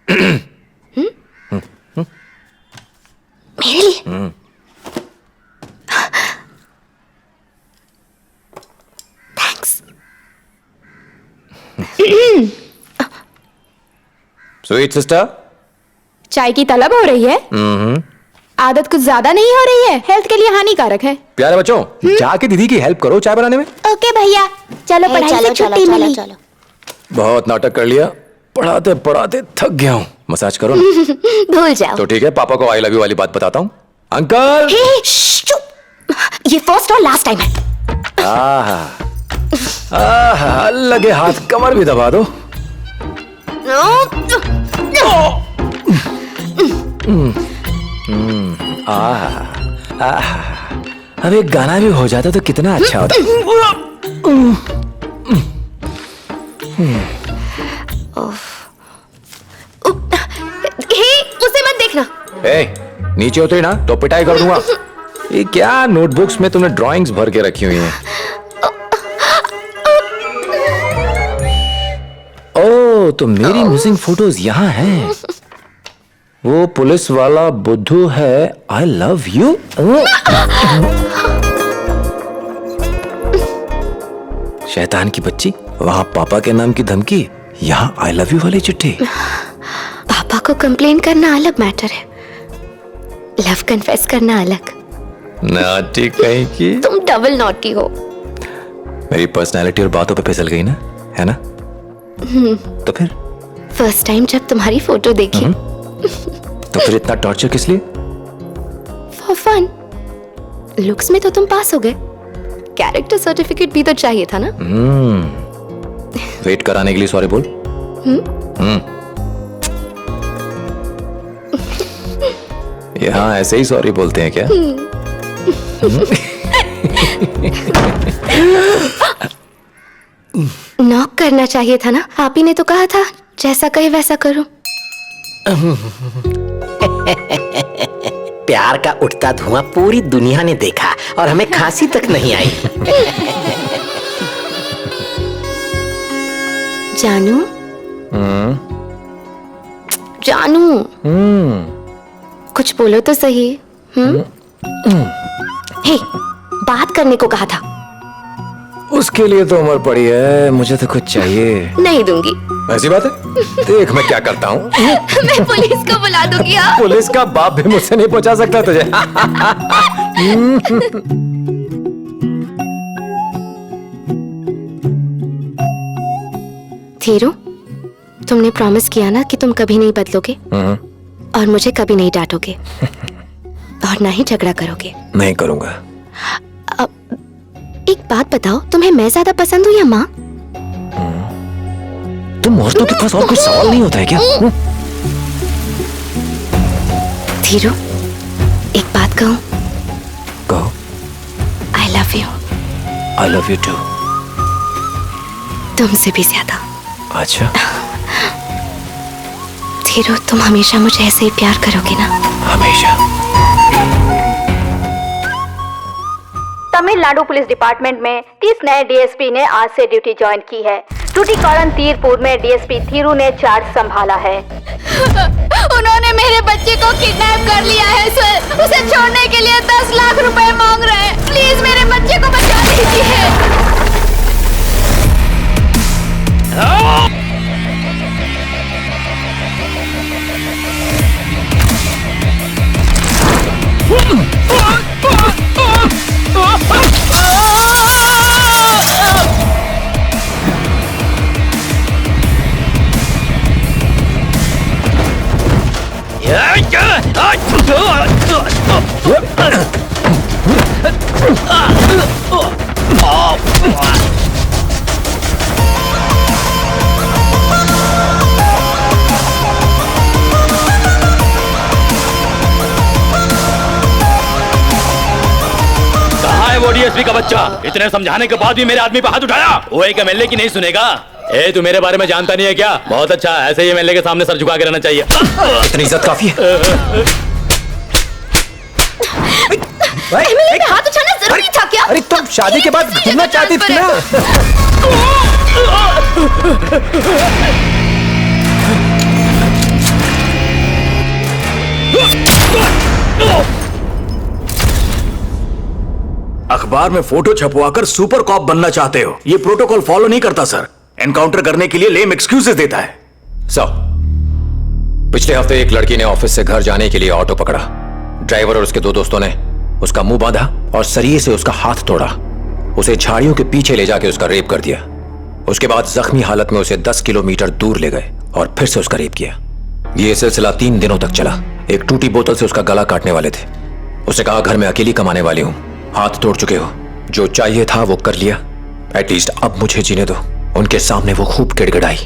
मेरे लिए thanks. Sweet sister, चाय की तलब हो रही है? आदत कुछ ज्यादा नहीं हो रही है? हेल्थ के लिए हानिकारक है। प्यारे बच्चों, जाके दीदी की हेल्प करो चाय बनाने में। ओके भैया, चलो पढ़ाई से छुट्टी मिली। बहुत नाटक कर लिया, पढ़ाते पढ़ाते थक गया हूँ। मसाज करो ना। भूल जाओ। तो ठीक है, पापा को आई लव यू वाली बात बताता हूँ। अंकल, हे, चुप। ये फर्स्ट और लास्ट टाइम है। आहा, लगे हाथ कमर भी दबा दो। अब एक गाना भी हो जाता तो कितना अच्छा होता। उसे मत देखना। नीचे उतरी ना तो पिटाई कर दूंगा। ये क्या नोटबुक्स में तुमने ड्राइंग्स भर के रखी हुई हैं? ओह, तो मेरी मिसिंग फोटोज यहाँ हैं। वो पुलिस वाला बुद्धू है आई लव यू। शैतान की बच्ची, वहाँ पापा के नाम की धमकी, यहाँ आई लव यू वाली चिट्ठी। पापा को कंप्लेन करना अलग मैटर है, लव कन्फेस करना अलग। नॉटी कहीं की। तुम डबल नॉटी हो। मेरी पर्सनैलिटी और बातों पे फिसल गई ना, है ना? तो फिर फर्स्ट टाइम जब तुम्हारी फोटो देखी। तो फिर इतना टॉर्चर किस लिए? For fun. लुक्स में तो तुम पास हो गए, कैरेक्टर सर्टिफिकेट भी तो चाहिए था ना। वेट कराने के लिए सॉरी बोल। यहाँ ऐसे ही सॉरी बोलते हैं क्या? नॉक करना चाहिए था ना, आप ही ने तो कहा था जैसा कहे वैसा करो। प्यार का उठता धुआं पूरी दुनिया ने देखा और हमें खांसी तक नहीं आई। जानू, जानू, कुछ बोलो तो सही। हे, बात करने को कहा था। उसके लिए तो उम्र पड़ी है, मुझे तो कुछ चाहिए। नहीं दूंगी। ऐसी बात है? देख मैं क्या करता हूँ। मैं पुलिस को बुला दूंगी। पुलिस का बाप भी मुझसे नहीं पहुंचा सकता तुझे। थीरू, तुमने प्रॉमिस किया ना कि तुम कभी नहीं बदलोगे और मुझे कभी नहीं डांटोगे और ना ही झगड़ा करोगे। नहीं करूंगा। एक बात बताओ, तुम्हें मैं ज्यादा पसंद हूँ या माँ? तुम औरतों के पास और कोई सवाल नहीं होता है क्या? थीरू, एक बात कहूँ? कहो। I love you. I love you too. तुमसे भी ज्यादा। अच्छा। थीरू, तुम हमेशा मुझे ऐसे ही प्यार करोगे ना? हमेशा। तमिलनाडु पुलिस डिपार्टमेंट में 30 नए डीएसपी ने आज से ड्यूटी ज्वाइन की है। ड्यूटी कारण तीरपुर में डीएसपी थीरू ने चार्ज संभाला है। उन्होंने मेरे बच्चे को किडनैप कर लिया है सर। उसे छोड़ने के लिए 10 लाख रुपए मांग रहे हैं। प्लीज मेरे बच्चे को बचा लीजिए। वो डीएसपी का बच्चा इतने समझाने के बाद भी मेरे आदमी पे हाथ उठाया। वो एक एमएलए की नहीं सुनेगा। ए, तू मेरे बारे में जानता नहीं है क्या? बहुत अच्छा, ऐसे ही एमएलए के सामने सर झुका के रहना चाहिए। इतनी इज्जत काफी है। एमएलए पे हाथ उठाना जरूरी था क्या? अरे तुम शादी के बाद घूमना चाहती थी ना? अखबार में फोटो छपवाकर सुपर कॉप बनना चाहते हो। ये प्रोटोकॉल फॉलो नहीं करता सर। एनकाउंटर करने के लिए लेम एक्सक्यूजेस देता है। सर, पिछले हफ्ते एक लड़की ने ऑफिस से घर जाने के लिए ऑटो पकड़ा। ड्राइवर और उसके 2 दोस्तों ने उसका मुंह बांधा और सरिये से उसका हाथ तोड़ा। उसे झाड़ियों के पीछे ले जाके उसका रेप कर दिया। उसके बाद जख्मी हालत में उसे 10 किलोमीटर दूर ले गए और फिर से उसका रेप किया। यह सिलसिला 3 दिनों तक चला। एक टूटी बोतल से उसका गला काटने वाले थे। उसे कहा, घर में अकेली कमाने वाली हूं, हाथ तोड़ चुके हो, जो चाहिए था वो कर लिया, एटलीस्ट अब मुझे जीने दो। उनके सामने वो खूब गिड़गिड़ाई,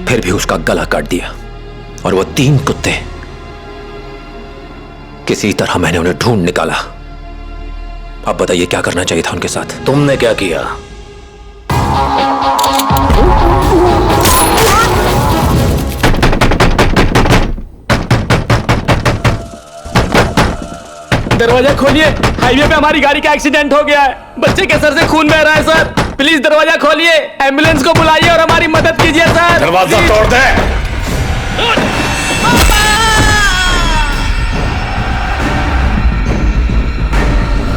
फिर भी उसका गला काट दिया। और वो 3 कुत्ते, किसी तरह मैंने उन्हें ढूंढ निकाला। अब बताइए क्या करना चाहिए था उनके साथ? तुमने क्या किया? दरवाजा खोलिए, हाईवे पे हमारी गाड़ी का एक्सीडेंट हो गया है। बच्चे के सर से खून बह रहा है सर। प्लीज दरवाजा खोलिए, एम्बुलेंस को बुलाइए और हमारी मदद कीजिए सर। दरवाजा तोड़ दे।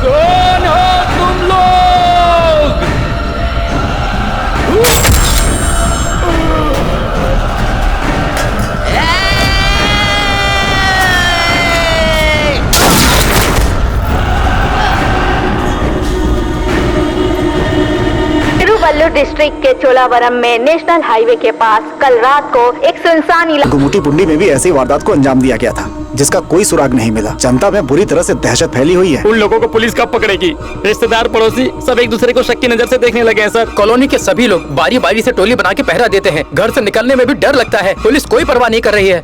कौन हो तुम लोग? तिरुवल्लुर डिस्ट्रिक्ट के चोलावरम में नेशनल हाईवे के पास कल रात को एक सुनसान इलाका गुमुटी पुंडी में भी ऐसी वारदात को अंजाम दिया गया था, जिसका कोई सुराग नहीं मिला। जनता में बुरी तरह से दहशत फैली हुई है। उन लोगों को पुलिस कब पकड़ेगी? रिश्तेदार पड़ोसी सब एक दूसरे को शक की नजर से देखने लगे हैं सर। कॉलोनी के सभी लोग बारी बारी से टोली बना के पहरा देते हैं। घर से निकलने में भी डर लगता है। पुलिस कोई परवाह नहीं कर रही है।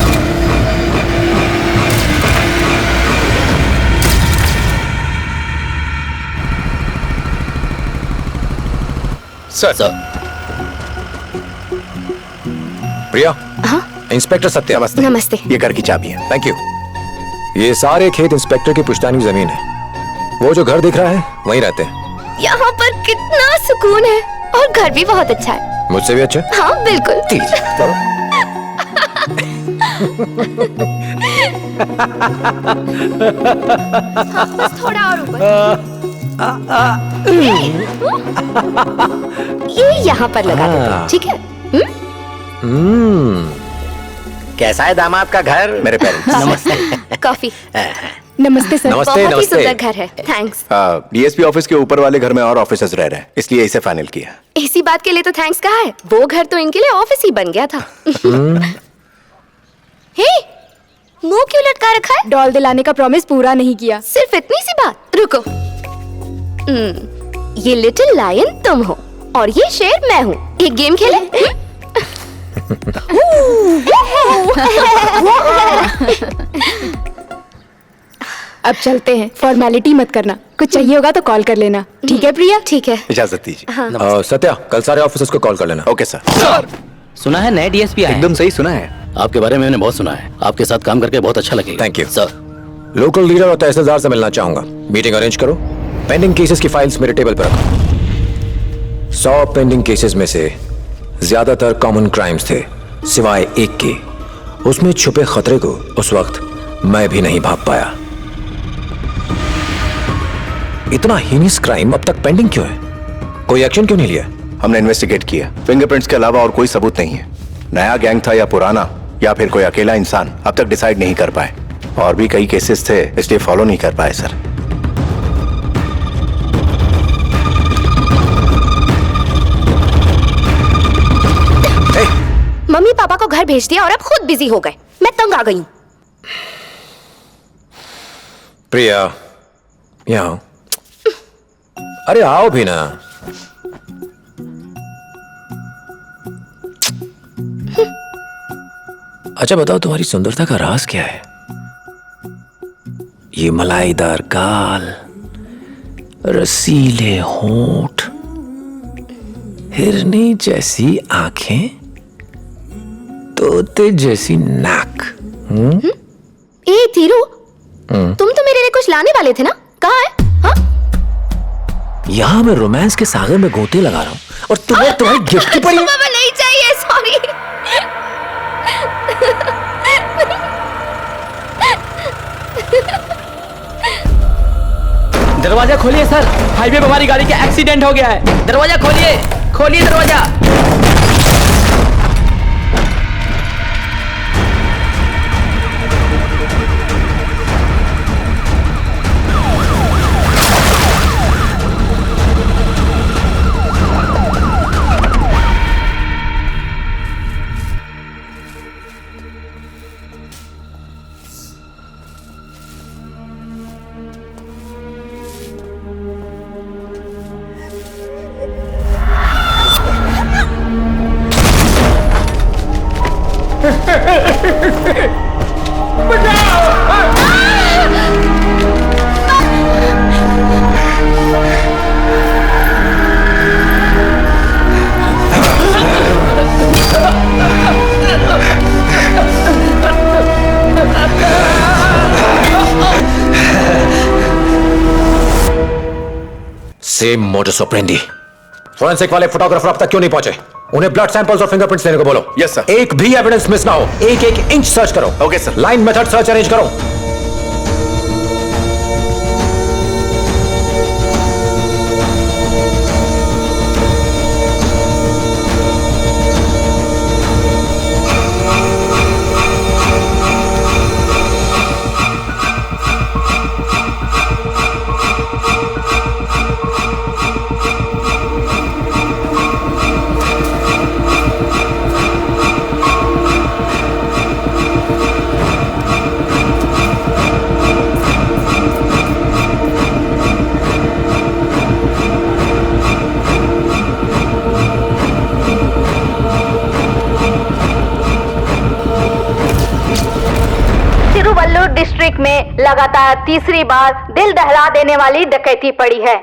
सर। प्रिया। हाँ? इंस्पेक्टर सत्या। नमस्ते। ये घर की चाबी है। Thank you. ये सारे खेत इंस्पेक्टर की पुश्तैनी जमीन है। वो जो घर दिख रहा है वहीं रहते हैं। यहाँ पर कितना सुकून है और घर भी बहुत अच्छा है। मुझसे भी अच्छा? हाँ बिल्कुल। थोड़ा और ऊपर। ये यहाँ पर लगा देते, ठीक है? कैसा है दामाद का घर? मेरे पेरेंट्स। नमस्ते। कॉफी। नमस्ते सर। नमस्ते। बहुत ही नमस्ते। सुंदर घर है, थैंक्स। डीएसपी ऑफिस के ऊपर वाले घर में और ऑफिसर्स रह रहे हैं, इसलिए इसे फाइनल किया। इसी बात के लिए तो थैंक्स कहा है। वो घर तो इनके लिए ऑफिस ही बन गया था। हे, मुंह क्यों लटका रखा है? डॉल दिलाने का प्रॉमिस पूरा नहीं किया। सिर्फ इतनी सी बात? रुको। ये लिटिल लायन तुम हो और ये शेर मैं हूँ। एक गेम खेले? अब चलते हैं, फॉर्मेलिटी मत करना। कुछ चाहिए होगा तो कॉल कर लेना, ठीक है प्रिया? ठीक है। इजाजत दीजिए। सत्या, कल सारे ऑफिसर्स को कॉल कर लेना। Okay sir. सुना है नए डीएसपी आए हैं। एकदम सही सुना है। आपके बारे में मैंने बहुत सुना है। आपके साथ काम करके बहुत अच्छा लगेगा। Thank you sir. Local leader और तहसीलदार से मिलना चाहूंगा। मीटिंग अरेंज करो। पेंडिंग केसेस की फाइल्स मेरे टेबल पर रखो। 100 पेंडिंग केसेस में से ज्यादातर कॉमन क्राइम्स थे, सिवाय एक के। उसमें छुपे खतरे को उस वक्त मैं भी नहीं भाप पाया। इतना हीनियस क्राइम अब तक पेंडिंग क्यों है? कोई एक्शन क्यों नहीं लिया? हमने इन्वेस्टिगेट किया, फिंगरप्रिंट्स के अलावा और कोई सबूत नहीं है। नया गैंग था या पुराना, या फिर कोई अकेला इंसान, अब तक डिसाइड नहीं कर पाए। और भी कई केसेस थे, इसलिए फॉलो नहीं कर पाए सर। मम्मी पापा को घर भेज दिया और अब खुद बिजी हो गए। मैं तंग आ गई हूँ। प्रिया, यहाँ आओ। अरे आओ भी ना। अच्छा बताओ, तुम्हारी सुंदरता का राज क्या है? ये मलाईदार गाल, रसीले होंठ, हिरनी जैसी आंखें, तोते जैसी नाक। ए धीरू, तुम तो मेरे लिए कुछ लाने वाले थे ना? कहाँ है? हाँ? यहाँ मैं रोमांस के सागर में गोते लगा रहा हूँ और तुम्हें तुम्हारी गिफ्ट की पड़ी है। पापा नहीं चाहिए, सॉरी। दरवाजा खोलिए सर, हाईवे पे हमारी गाड़ी का एक्सीडेंट हो गया है। दरवाजा खोलिए, खोलिए दरवाजा। Same modus operandi. फोरेंसिक वाले फोटोग्राफर अब तक क्यों नहीं पहुंचे? उन्हें ब्लड सैंपल्स और फिंगरप्रिंट्स लेने को बोलो। Yes sir. एक भी एविडेंस मिस ना हो। एक एक इंच सर्च करो। Okay sir. Line method search arrange करो। तिरुवल्लुर डिस्ट्रिक्ट में लगातार तीसरी बार दिल दहला देने वाली डकैती पड़ी है।